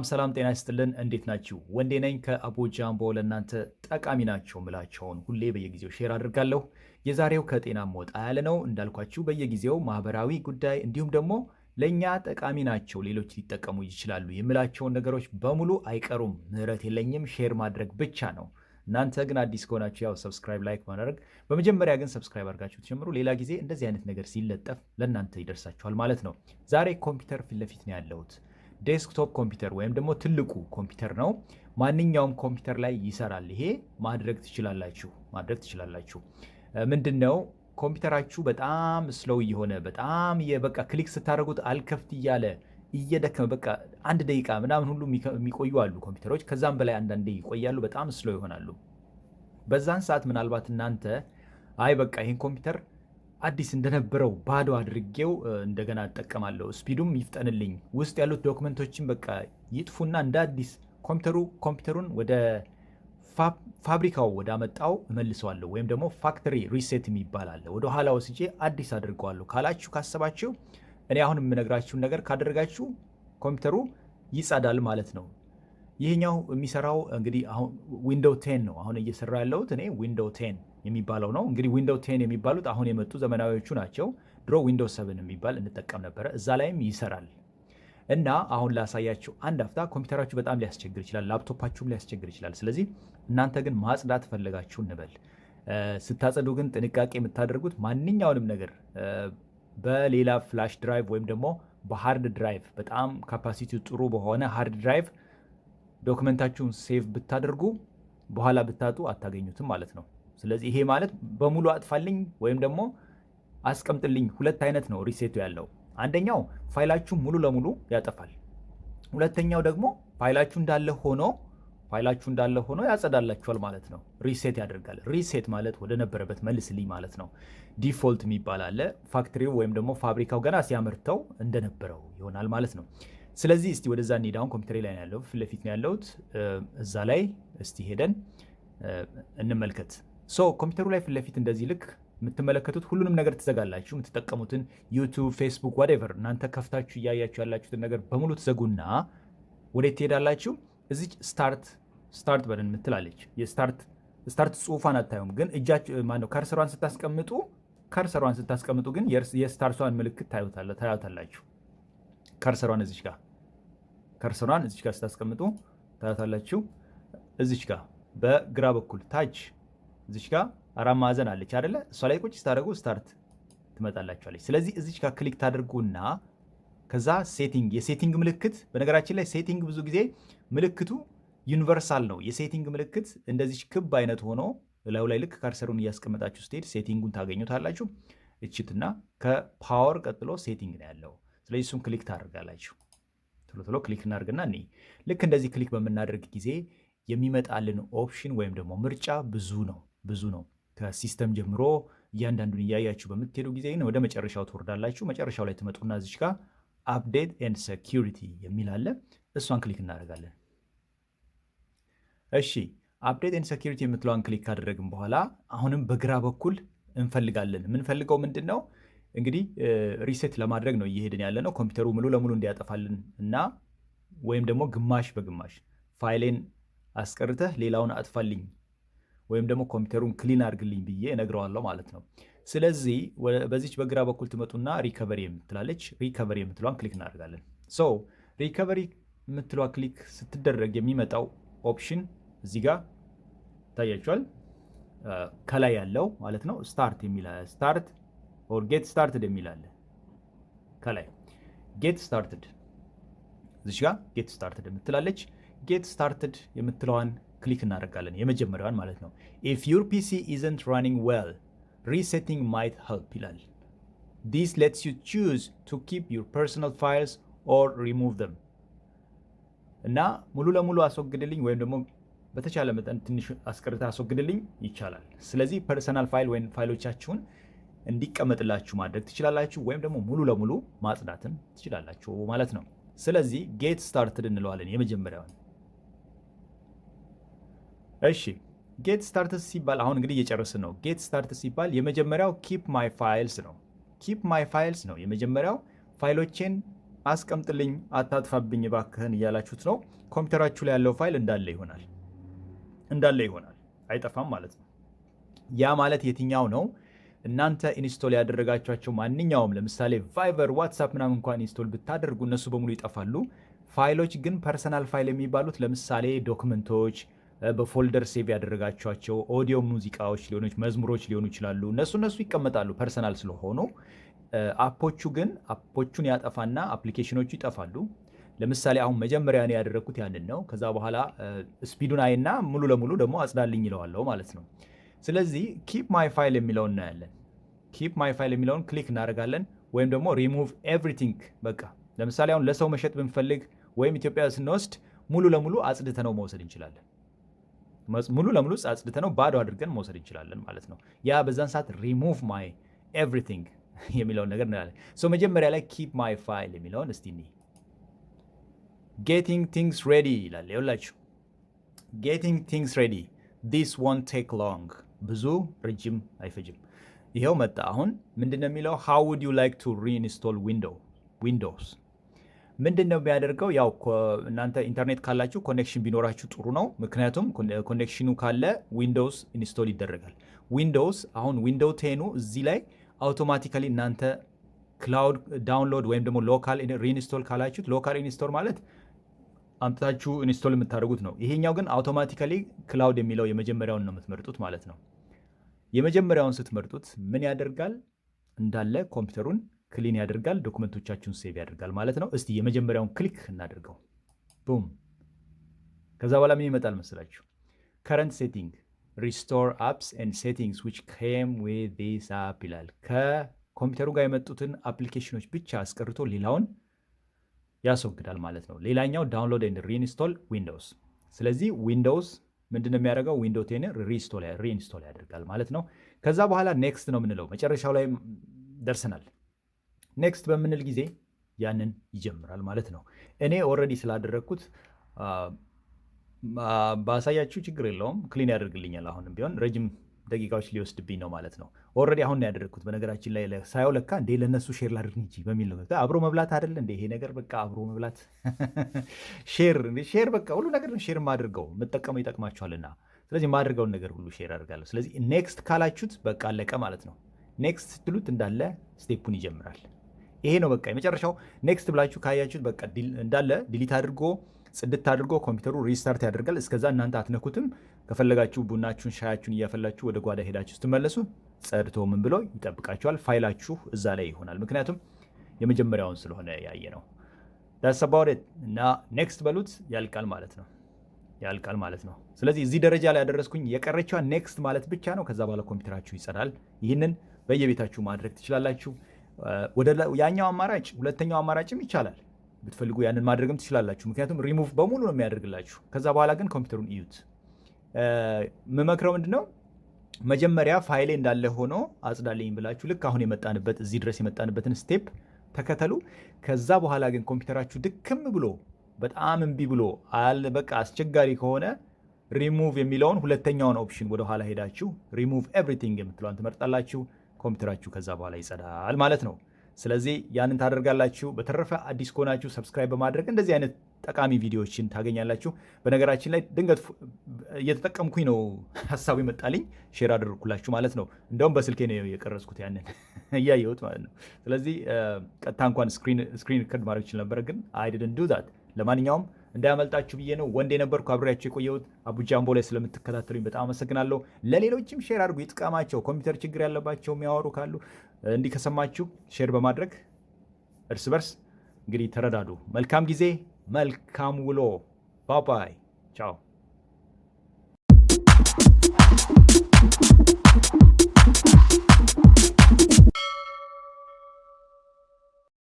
ሰላም ጤና ይስጥልን። እንዴት ናችሁ? ወንዴ ነኝ ከአቦ ጃምቦ። ለእናንተ ጠቃሚ ናቸው ምላቸውን ሁሌ በየጊዜው ሼር አድርጋለሁ። የዛሬው ከጤናም ወጣ ያለ ነው። እንዳልኳችሁ በየጊዜው ማህበራዊ ጉዳይ እንዲሁም ደግሞ ለእኛ ጠቃሚ ናቸው ሌሎች ሊጠቀሙ ይችላሉ የምላቸውን ነገሮች በሙሉ አይቀሩም። ምህረት የለኝም፣ ሼር ማድረግ ብቻ ነው። እናንተ ግን አዲስ ከሆናችሁ ያው ሰብስክራይብ፣ ላይክ ማድረግ። በመጀመሪያ ግን ሰብስክራይብ አድርጋችሁ ተጀምሩ። ሌላ ጊዜ እንደዚህ አይነት ነገር ሲለጠፍ ለእናንተ ይደርሳችኋል ማለት ነው። ዛሬ ኮምፒውተር ፊት ለፊት ነው ያለሁት። ዴስክቶፕ ኮምፒውተር ወይም ደግሞ ትልቁ ኮምፒውተር ነው። ማንኛውም ኮምፒውተር ላይ ይሰራል። ይሄ ማድረግ ትችላላችሁ። ምንድን ነው ኮምፒውተራችሁ በጣም ስሎው እየሆነ በጣም በቃ ክሊክ ስታደርጉት አልከፍት እያለ እየደከመ በቃ 1 ደቂቃ ምናምን ሁሉ የሚቆዩ አሉ ኮምፒውተሮች። ከዛም በላይ አንዳንዴ ይቆያሉ፣ በጣም ስሎው ይሆናሉ። በዛን ሰዓት ምናልባት እናንተ አይ በቃ ይሄን ኮምፒውተር አዲስ እንደነበረው ባዶ አድርጌው እንደገና እጠቀማለሁ፣ ስፒዱም ይፍጠንልኝ፣ ውስጥ ያሉት ዶክመንቶችን በቃ ይጥፉና እንደ አዲስ ኮምፒውተሩን ወደ ፋብሪካው ወዳመጣው እመልሰዋለሁ፣ ወይም ደግሞ ፋክተሪ ሪሴት የሚባል አለ፣ ወደ ኋላ ወስጄ አዲስ አድርገዋለሁ ካላችሁ ካሰባችሁ፣ እኔ አሁን የምነግራችሁን ነገር ካደረጋችሁ ኮምፒውተሩ ይጸዳል ማለት ነው። ይህኛው የሚሰራው እንግዲህ አሁን ዊንዶው 10 ነው። አሁን እየሰራ ያለሁት እኔ ዊንዶው 10 የሚባለው ነው። እንግዲህ ዊንዶው 10 የሚባሉት አሁን የመጡ ዘመናዊዎቹ ናቸው። ድሮ ዊንዶው 7 የሚባል እንጠቀም ነበረ። እዛ ላይም ይሰራል። እና አሁን ላሳያችሁ አንድ አፍታ። ኮምፒውተራችሁ በጣም ሊያስቸግር ይችላል፣ ላፕቶፓችሁም ሊያስቸግር ይችላል። ስለዚህ እናንተ ግን ማጽዳት ፈለጋችሁ እንበል። ስታጸዱ ግን ጥንቃቄ የምታደርጉት ማንኛውንም ነገር በሌላ ፍላሽ ድራይቭ ወይም ደግሞ በሃርድ ድራይቭ በጣም ካፓሲቲው ጥሩ በሆነ ሃርድ ድራይቭ ዶክመንታችሁን ሴቭ ብታደርጉ በኋላ ብታጡ አታገኙትም ማለት ነው። ስለዚህ ይሄ ማለት በሙሉ አጥፋልኝ ወይም ደግሞ አስቀምጥልኝ፣ ሁለት አይነት ነው ሪሴቱ ያለው። አንደኛው ፋይላችሁ ሙሉ ለሙሉ ያጠፋል። ሁለተኛው ደግሞ ፋይላችሁ እንዳለ ሆኖ ያጸዳላችኋል ማለት ነው። ሪሴት ያደርጋል። ሪሴት ማለት ወደ ነበረበት መልስልኝ ማለት ነው። ዲፎልት የሚባል አለ። ፋክተሪው ወይም ደግሞ ፋብሪካው ገና ሲያመርተው እንደነበረው ይሆናል ማለት ነው። ስለዚህ እስቲ ወደዛ እንሂድ። አሁን ኮምፒውተሬ ላይ ነው ያለው፣ ፊት ለፊት ነው ያለሁት። እዛ ላይ እስቲ ሄደን እንመልከት። ኮምፒውተሩ ላይ ፊት ለፊት እንደዚህ ልክ የምትመለከቱት ሁሉንም ነገር ትዘጋላችሁ። የምትጠቀሙትን ዩቱብ፣ ፌስቡክ፣ ዋትኤቨር እናንተ ከፍታችሁ እያያችሁ ያላችሁትን ነገር በሙሉ ትዘጉና ወዴት ትሄዳላችሁ? እዚች ስታርት በደን የምትላለች የስታርት ጽሑፏን አታዩም፣ ግን እጃችሁ ማነው ከርሰሯን ስታስቀምጡ ግን የስታርቷን ምልክት ታዩታላችሁ። ከርሰሯን እዚች ጋር ስታስቀምጡ ታዩታላችሁ። እዚች ጋር በግራ በኩል ታች እዚች ጋር 4 ማዕዘን አለች አይደለ? እሷ ላይ ቁጭ ስታደርጉ ስታርት ትመጣላችኋለች። ስለዚህ እዚች ጋር ክሊክ ታደርጉና ከዛ የሴቲንግ ምልክት። በነገራችን ላይ ሴቲንግ ብዙ ጊዜ ምልክቱ ዩኒቨርሳል ነው። የሴቲንግ ምልክት እንደዚች ክብ አይነት ሆኖ ላዩ ላይ ልክ ካርሰሩን እያስቀመጣችሁ ስትሄድ ሴቲንጉን ታገኙታላችሁ። እችትና ከፓወር ቀጥሎ ሴቲንግ ነው ያለው። ስለዚህ እሱን ክሊክ ታደርጋላችሁ። ቶሎ ክሊክ እናደርግና ልክ እንደዚህ ክሊክ በምናደርግ ጊዜ የሚመጣልን ኦፕሽን ወይም ደግሞ ምርጫ ብዙ ነው። ከሲስተም ጀምሮ እያንዳንዱን እያያችሁ በምትሄዱ ጊዜ ወደ መጨረሻው ትወርዳላችሁ። መጨረሻው ላይ ትመጡና እዚች ጋር አፕዴት ኤንድ ሴኪሪቲ የሚል አለ። እሷን ክሊክ እናደርጋለን። እሺ አፕዴት ኤንድ ሴኪሪቲ የምትለዋን ክሊክ ካደረግን በኋላ አሁንም በግራ በኩል እንፈልጋለን። የምንፈልገው ምንድን ነው? እንግዲህ ሪሴት ለማድረግ ነው እየሄድን ያለ ነው። ኮምፒውተሩ ሙሉ ለሙሉ እንዲያጠፋልን እና ወይም ደግሞ ግማሽ በግማሽ ፋይሌን አስቀርተህ ሌላውን አጥፋልኝ ወይም ደግሞ ኮምፒውተሩን ክሊን አድርግልኝ ብዬ እነግረዋለሁ ማለት ነው። ስለዚህ በዚች በግራ በኩል ትመጡና ሪከቨሪ የምትላለች፣ ሪከቨሪ የምትለዋን ክሊክ እናደርጋለን። ሪከቨሪ የምትለዋ ክሊክ ስትደረግ የሚመጣው ኦፕሽን እዚህ ጋር ታያችኋል። ከላይ ያለው ማለት ነው ስታርት ኦር ጌት ስታርትድ የሚል አለ። ከላይ ጌት ስታርትድ፣ እዚች ጋር ጌት ስታርትድ የምትላለች። ጌት ስታርትድ የምትለዋን ክሊክ እናደርጋለን፣ የመጀመሪያዋን ማለት ነው። ኢፍ ዩር ፒሲ ኢዝንት ራኒንግ ዌል ሪሴቲንግ ማይት ሄልፕ ይላል። ዲስ ሌትስ ዩ ቹዝ ቱ ኪፕ ዩር ፐርሰናል ፋይልስ ኦር ሪሙቭ ዘም። እና ሙሉ ለሙሉ አስወግድልኝ ወይም ደግሞ በተቻለ መጠን ትንሽ አስቀርታ አስወግድልኝ ይቻላል። ስለዚህ ፐርሰናል ፋይል ወይም ፋይሎቻችሁን እንዲቀመጥላችሁ ማድረግ ትችላላችሁ፣ ወይም ደግሞ ሙሉ ለሙሉ ማጽዳትም ትችላላችሁ ማለት ነው። ስለዚህ ጌት ስታርትድ እንለዋለን የመጀመሪያውን። እሺ ጌት ስታርትድ ሲባል አሁን እንግዲህ እየጨረስን ነው። ጌት ስታርትድ ሲባል የመጀመሪያው ኪፕ ማይ ፋይልስ ነው። ኪፕ ማይ ፋይልስ ነው የመጀመሪያው። ፋይሎቼን አስቀምጥልኝ አታጥፋብኝ ባክህን እያላችሁት ነው። ኮምፒውተራችሁ ላይ ያለው ፋይል እንዳለ ይሆናል አይጠፋም ማለት ነው። ያ ማለት የትኛው ነው? እናንተ ኢንስቶል ያደረጋችኋቸው ማንኛውም ለምሳሌ ቫይበር፣ ዋትሳፕ ምናምን እንኳን ኢንስቶል ብታደርጉ እነሱ በሙሉ ይጠፋሉ። ፋይሎች ግን ፐርሰናል ፋይል የሚባሉት ለምሳሌ ዶክመንቶች፣ በፎልደር ሴቭ ያደረጋቸዋቸው ኦዲዮ ሙዚቃዎች ሊሆኑ መዝሙሮች ሊሆኑ ይችላሉ። እነሱ ይቀመጣሉ ፐርሰናል ስለሆኑ። አፖቹን ያጠፋና አፕሊኬሽኖቹ ይጠፋሉ። ለምሳሌ አሁን መጀመሪያ እኔ ያደረግኩት ያንን ነው። ከዛ በኋላ ስፒዱን አይና ሙሉ ለሙሉ ደግሞ አጽዳልኝ ይለዋለሁ ማለት ነው። ስለዚህ ኪፕ ማይ ፋይል የሚለውን እናያለን። ኪፕ ማይ ፋይል የሚለውን ክሊክ እናደርጋለን። ወይም ደግሞ ሪሙቭ ኤቭሪቲንግ። በቃ ለምሳሌ አሁን ለሰው መሸጥ ብንፈልግ ወይም ኢትዮጵያ ስንወስድ ሙሉ ለሙሉ አጽድተነው መውሰድ እንችላለን። ሙሉ ለሙሉ አጽድተነው ባዶ አድርገን መውሰድ እንችላለን ማለት ነው። ያ በዛን ሰዓት ሪሙቭ ማይ ኤቭሪቲንግ የሚለውን ነገር እናያለን። መጀመሪያ ላይ ኪፕ ማይ ፋይል የሚለውን እስቲ እኒ ጌቲንግ ቲንግስ ሬዲ ይላል። ይኸውላችሁ ጌቲንግ ቲንግስ ሬዲ ዲስ ወንት ቴክ ሎንግ፣ ብዙ ረጅም አይፈጅም። ይኸው መጣ። አሁን ምንድነው የሚለው? ሃው ውድ ዩ ላይክ ቱ ሪኢንስቶል ዊንዶውስ። ምንድነው የሚያደርገው? ያው እናንተ ኢንተርኔት ካላችሁ ኮኔክሽን ቢኖራችሁ ጥሩ ነው። ምክንያቱም ኮኔክሽኑ ካለ ዊንዶውስ ኢንስቶል ይደረጋል። ዊንዶውስ አሁን ዊንዶው ቴኑ እዚህ ላይ አውቶማቲካሊ እናንተ ክላውድ ዳውንሎድ ወይም ደግሞ ሎካል ሪኢንስቶል ካላችሁት፣ ሎካል ኢንስቶል ማለት አምጥታችሁ ኢንስቶል የምታደርጉት ነው። ይሄኛው ግን አውቶማቲካሊ ክላውድ የሚለው የመጀመሪያውን ነው የምትመርጡት ማለት ነው። የመጀመሪያውን ስትመርጡት ምን ያደርጋል? እንዳለ ኮምፒውተሩን ክሊን ያደርጋል፣ ዶክመንቶቻችሁን ሴቭ ያደርጋል ማለት ነው። እስቲ የመጀመሪያውን ክሊክ እናደርገው። ቡም። ከዛ በኋላ ምን ይመጣል መስላችሁ? ከረንት ሴቲንግ ሪስቶር አፕስ ኤንድ ሴቲንግስ ዊች ኬም ዊዝ ዲስ አፕ ይላል። ከኮምፒውተሩ ጋር የመጡትን አፕሊኬሽኖች ብቻ አስቀርቶ ሌላውን ያስወግዳል ማለት ነው። ሌላኛው ዳውንሎድ ኤንድ ሪኢንስቶል ዊንዶውስ። ስለዚህ ዊንዶውስ ምንድነው የሚያደርገው? ዊንዶው ቴን ሪኢንስቶል ያደርጋል ማለት ነው። ከዛ በኋላ ኔክስት ነው የምንለው። መጨረሻው ላይ ደርሰናል። ኔክስት በምንል ጊዜ ያንን ይጀምራል ማለት ነው። እኔ ኦልሬዲ ስላደረግኩት ባሳያችሁ ችግር የለውም፣ ክሊን ያደርግልኛል። አሁንም ቢሆን ረጅም ደቂቃዎች ሊወስድብኝ ነው ማለት ነው። ኦልሬዲ አሁን ነው ያደረግኩት። በነገራችን ላይ ሳየው ለካ እንዴ ለእነሱ ሼር ላድርግ እንጂ በሚል ነው። አብሮ መብላት አይደለ እንደ ይሄ ነገር በቃ አብሮ መብላት ሼር በቃ ሁሉ ነገር ሼር ማድርገው የምጠቀመው ይጠቅማችኋልና፣ ስለዚህ የማድርገውን ነገር ሁሉ ሼር አድርጋለሁ። ስለዚህ ኔክስት ካላችሁት በቃ አለቀ ማለት ነው። ኔክስት ስትሉት እንዳለ ስቴፑን ይጀምራል። ይሄ ነው በቃ የመጨረሻው። ኔክስት ብላችሁ ካያችሁት በቃ እንዳለ ዲሊት አድርጎ ጽድት አድርጎ ኮምፒውተሩ ሪስታርት ያደርጋል። እስከዛ እናንተ አትነኩትም። ከፈለጋችሁ ቡናችሁን ሻያችሁን እያፈላችሁ ወደ ጓዳ ሄዳችሁ ስትመለሱ ጸድቶ ምን ብሎ ይጠብቃችኋል። ፋይላችሁ እዛ ላይ ይሆናል። ምክንያቱም የመጀመሪያውን ስለሆነ ያየ ነው። ዳትስ አባውት ኢት። እና ኔክስት በሉት ያልቃል ማለት ነው። ስለዚህ እዚህ ደረጃ ላይ ያደረስኩኝ የቀረችዋ ኔክስት ማለት ብቻ ነው። ከዛ በኋላ ኮምፒውተራችሁ ይጸዳል። ይህንን በየቤታችሁ ማድረግ ትችላላችሁ። ወደ ያኛው አማራጭ ሁለተኛው አማራጭም ይቻላል። ብትፈልጉ ያንን ማድረግም ትችላላችሁ። ምክንያቱም ሪሙቭ በሙሉ ነው የሚያደርግላችሁ። ከዛ በኋላ ግን ኮምፒውተሩን እዩት። የምመክረው ምንድነው? መጀመሪያ ፋይሌ እንዳለ ሆኖ አጽዳልኝ ብላችሁ ልክ አሁን የመጣንበት እዚህ ድረስ የመጣንበትን ስቴፕ ተከተሉ። ከዛ በኋላ ግን ኮምፒውተራችሁ ድክም ብሎ በጣም እምቢ ብሎ በቃ አስቸጋሪ ከሆነ ሪሙቭ የሚለውን ሁለተኛውን ኦፕሽን ወደኋላ ሄዳችሁ ሪሙቭ ኤቭሪቲንግ የምትለዋን ትመርጣላችሁ። ኮምፒውተራችሁ ከዛ በኋላ ይጸዳል ማለት ነው። ስለዚህ ያንን ታደርጋላችሁ። በተረፈ አዲስ ከሆናችሁ ሰብስክራይብ በማድረግ እንደዚህ አይነት ጠቃሚ ቪዲዮዎችን ታገኛላችሁ። በነገራችን ላይ ድንገት እየተጠቀምኩኝ ነው ሀሳቡ ይመጣልኝ ሼር አደረግኩላችሁ ማለት ነው። እንደውም በስልኬ ነው የቀረጽኩት ያንን እያየሁት ማለት ነው። ስለዚህ ቀጥታ እንኳን ስክሪን ሪከርድ ማድረግ ይችል ነበረ፣ ግን አይ ዲድንት ዱ ዛት። ለማንኛውም እንዳያመልጣችሁ ብዬ ነው። ወንዴ ነበርኩ አብሬያችሁ የቆየሁት። አቡጃምቦ ላይ ስለምትከታተሉኝ በጣም አመሰግናለሁ። ለሌሎችም ሼር አድርጉ፣ ይጥቀማቸው። ኮምፒውተር ችግር ያለባቸው የሚያወሩ ካሉ እንዲህ ከሰማችሁ ሼር በማድረግ እርስ በርስ እንግዲህ ተረዳዱ። መልካም ጊዜ፣ መልካም ውሎ። ባባይ ቻው።